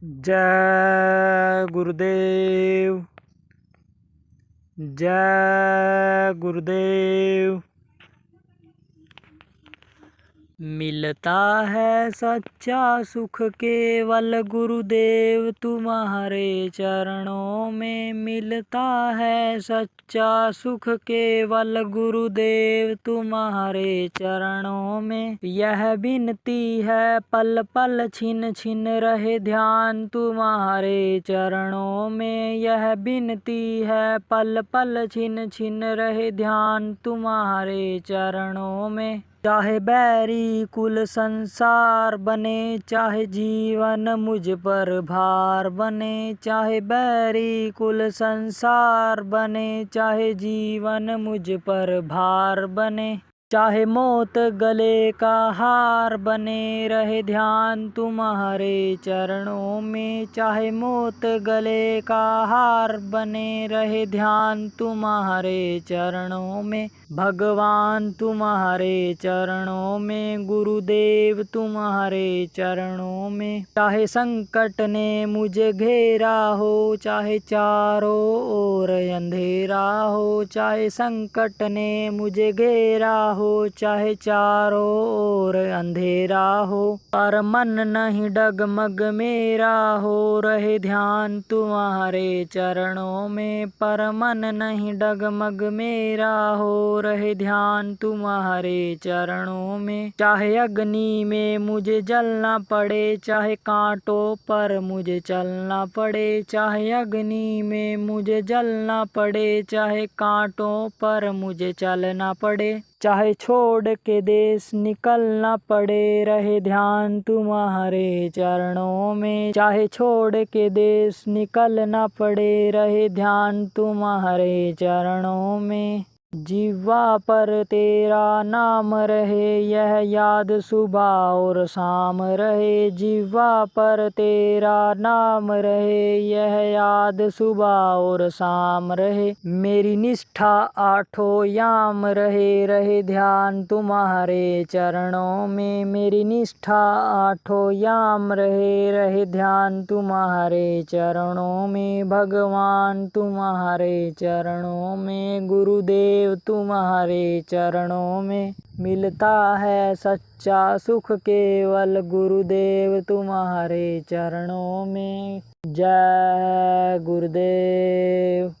जय गुरुदेव। जय गुरुदेव। मिलता है सच्चा सुख केवल गुरुदेव तुम्हारे चरणों में। मिलता है सच्चा सुख केवल गुरुदेव तुम्हारे चरणों में। यह विनती है पल पल छिन छिन रहे ध्यान तुम्हारे चरणों में। यह विनती है पल पल छिन छिन रहे ध्यान तुम्हारे चरणों में। चाहे बैरी कुल संसार बने, चाहे जीवन मुझ पर भार बने। चाहे बैरी कुल संसार बने, चाहे जीवन मुझ पर भार बने। चाहे मौत गले का हार बने रहे ध्यान तुम्हारे चरणों में। चाहे मौत गले का हार बने रहे ध्यान तुम्हारे चरणों में। भगवान तुम्हारे चरणों में, गुरुदेव तुम्हारे चरणों में। चाहे संकट ने मुझे घेरा हो, चाहे चारों ओर अंधेरा हो। चाहे संकट ने मुझे घेरा हो, चाहे चारों ओर अंधेरा हो। पर मन नहीं डगमग मेरा हो रहे ध्यान तुम्हारे चरणों में। पर मन नहीं डगमग मेरा हो रहे ध्यान तुम्हारे चरणों में। चाहे अग्नि में मुझे जलना पड़े, चाहे कांटों पर मुझे चलना पड़े। चाहे अग्नि में मुझे जलना पड़े, चाहे कांटों पर मुझे चलना पड़े। चाहे छोड़ के देश निकलना पड़े रहे ध्यान तुम्हारे चरणों में। चाहे छोड़ के देश निकलना पड़े रहे ध्यान तुम्हारे चरणों में। जिह्वा पर तेरा नाम रहे, यह याद सुबह और शाम रहे। जिह्वा पर तेरा नाम रहे, यह याद सुबह और शाम रहे। मेरी निष्ठा आठों याम रहे ध्यान तुम्हारे चरणों में। मेरी निष्ठा आठों याम रहे ध्यान तुम्हारे चरणों में। भगवान तुम्हारे चरणों में, गुरुदेव तुम्हारे चरणों में। मिलता है सच्चा सुख केवल गुरुदेव तुम्हारे चरणों में। जय गुरुदेव।